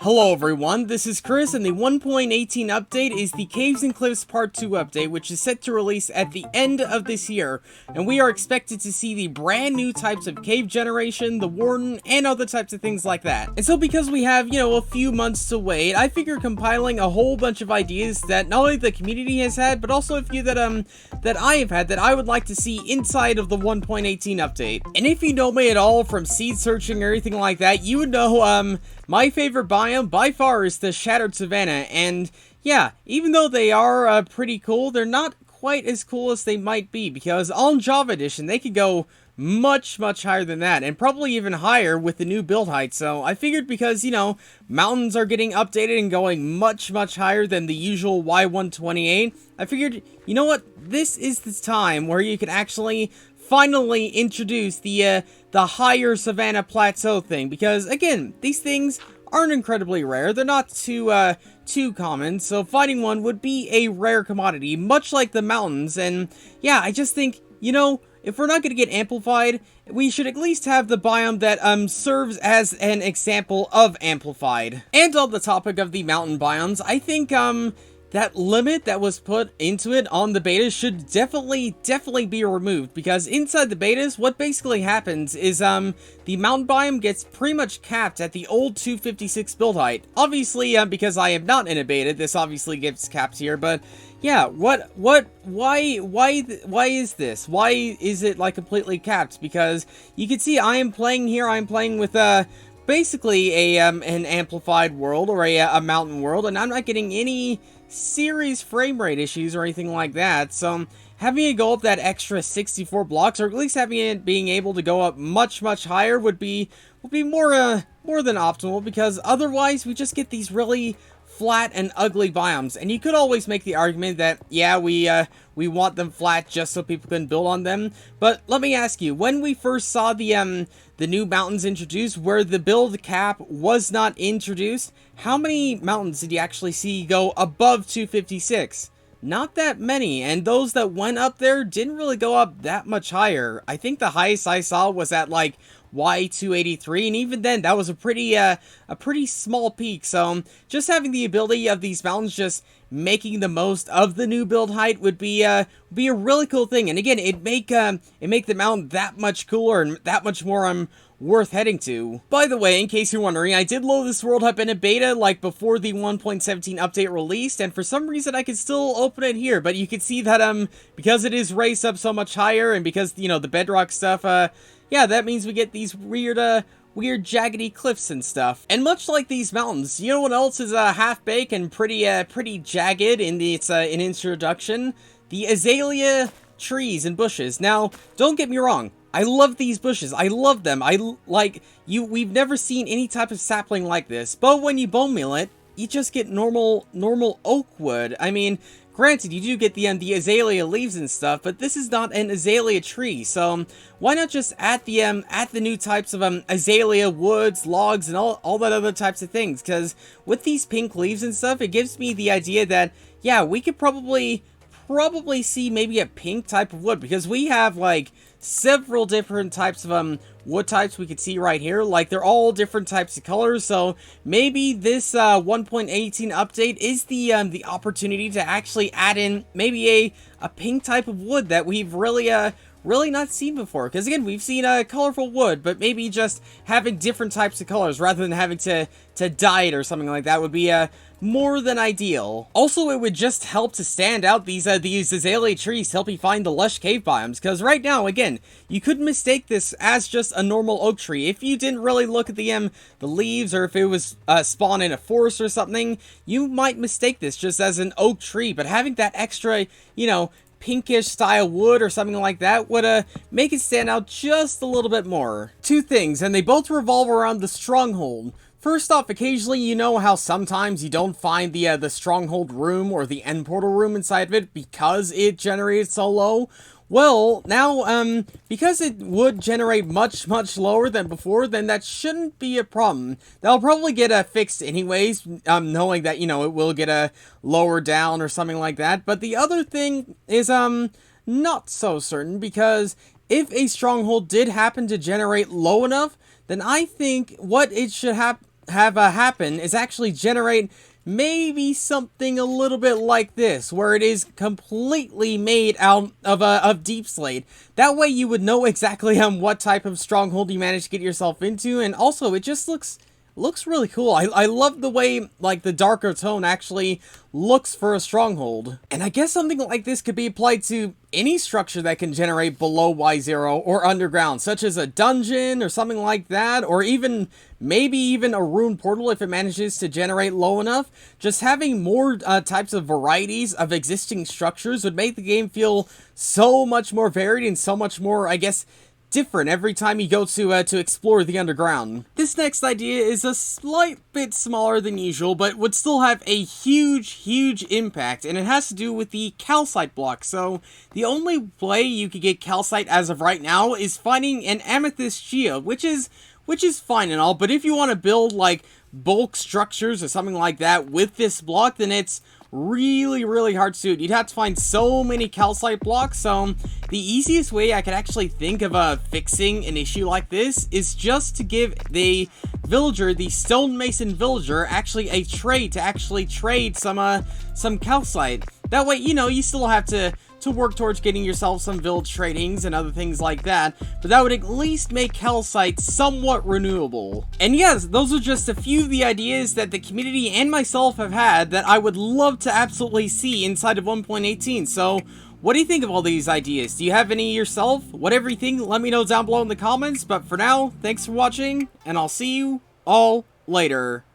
Hello everyone, this is Chris, and the 1.18 update is the Caves and Cliffs Part 2 update, which is set to release at the end of this year, and we are expected to see the brand new types of cave generation, the warden, and other types of things like that. And so because we have, a few months to wait, I figured compiling a whole bunch of ideas that not only the community has had, but also a few that I have had that I would like to see inside of the 1.18 update. And if you know me at all from seed searching or anything like that, you would know, my favorite biome by far is the Shattered Savanna, and yeah, even though they are pretty cool, they're not quite as cool as they might be, because on Java Edition, they could go much higher than that, and probably even higher with the new build height. So I figured because, mountains are getting updated and going much higher than the usual Y128, I figured, you know what, this is the time where you can actually finally introduce the higher Savannah Plateau thing, because again, these things aren't incredibly rare. They're not too common, so finding one would be a rare commodity, much like the mountains. And yeah, I just think, if we're not going to get amplified, we should at least have the biome that serves as an example of amplified. And on the topic of the mountain biomes, I think that limit that was put into it on the betas should definitely be removed, because inside the betas, what basically happens is the mountain biome gets pretty much capped at the old 256 build height. Obviously, because I am not in a beta, this obviously gets capped here, but yeah, why is this? Why is it like completely capped? Because you can see I'm playing with basically an amplified world, or a mountain world, and I'm not getting any serious frame rate issues or anything like that. So having it go up that extra 64 blocks, or at least having it being able to go up much higher would be more than optimal, because otherwise we just get these really flat and ugly biomes. And you could always make the argument that, yeah, we want them flat just so people can build on them. But let me ask you, when we first saw the new mountains introduced, where the build cap was not introduced, how many mountains did you actually see go above 256? Not that many, and those that went up there didn't really go up that much higher. I think the highest I saw was at like Y283, and even then that was a pretty small peak. So just having the ability of these mountains just making the most of the new build height would be a really cool thing. And again, it make the mountain that much cooler and that much more worth heading to. By the way, in case you're wondering, I did load this world up in a beta like before the 1.17 update released, and for some reason I can still open it here. But you can see that because it is raised up so much higher, and because the bedrock stuff, yeah, that means we get these weird jaggedy cliffs and stuff. And much like these mountains, you know what else is half-baked and pretty jagged in its introduction? The Azalea trees and bushes. Now, don't get me wrong, I love these bushes. I love them. We've never seen any type of sapling like this, but when you bone meal it, you just get normal oak wood. I mean, granted, you do get the azalea leaves and stuff, but this is not an azalea tree, so why not just add the new types of azalea woods, logs, and all that other types of things? Because with these pink leaves and stuff, it gives me the idea that, yeah, we could probably see maybe a pink type of wood, because we have like several different types of wood types we could see right here. Like, they're all different types of colors, so maybe this 1.18 update is the opportunity to actually add in maybe a pink type of wood that we've really not seen before. Because again, we've seen colorful wood, but maybe just having different types of colors rather than having to dye it or something like that would be more than ideal. Also, it would just help to stand out these azalea trees to help you find the lush cave biomes, because right now, again, you could mistake this as just a normal oak tree. If you didn't really look at the leaves, or if it was spawned in a forest or something, you might mistake this just as an oak tree. But having that extra, pinkish style wood or something like that would make it stand out just a little bit more. Two things, and they both revolve around the Stronghold. First off, occasionally, you know how sometimes you don't find the Stronghold room or the end portal room inside of it because it generated so low? Well, now, because it would generate much lower than before, then that shouldn't be a problem. That'll probably get fixed anyways, knowing that, it will get lower down or something like that. But the other thing is, not so certain, because if a stronghold did happen to generate low enough, then I think what it should happen, have happen is actually generate maybe something a little bit like this, where it is completely made out of deep slate. That way you would know exactly what type of stronghold you managed to get yourself into, and also it just looks really cool. I love the way, like, the darker tone actually looks for a stronghold. And I guess something like this could be applied to any structure that can generate below Y0 or underground, such as a dungeon or something like that, or even, maybe even a rune portal if it manages to generate low enough. Just having more types of varieties of existing structures would make the game feel so much more varied and so much more, I guess, different every time you go to explore the underground. This next idea is a slight bit smaller than usual, but would still have a huge impact, and it has to do with the calcite block. So the only way you could get calcite as of right now is finding an amethyst geode, which is fine and all, but if you want to build like bulk structures or something like that with this block, then it's really hard to do. You'd have to find so many calcite blocks. So the easiest way I could actually think of fixing an issue like this is just to give the villager, the stonemason villager, actually a trade to actually trade some calcite. That way, you know, you still have to work towards getting yourself some village tradings and other things like that, but that would at least make calcite somewhat renewable. And yes, those are just a few of the ideas that the community and myself have had that I would love to absolutely see inside of 1.18. So what do you think of all these ideas? Do you have any yourself? Whatever you think, let me know down below in the comments. But for now, thanks for watching, and I'll see you all later.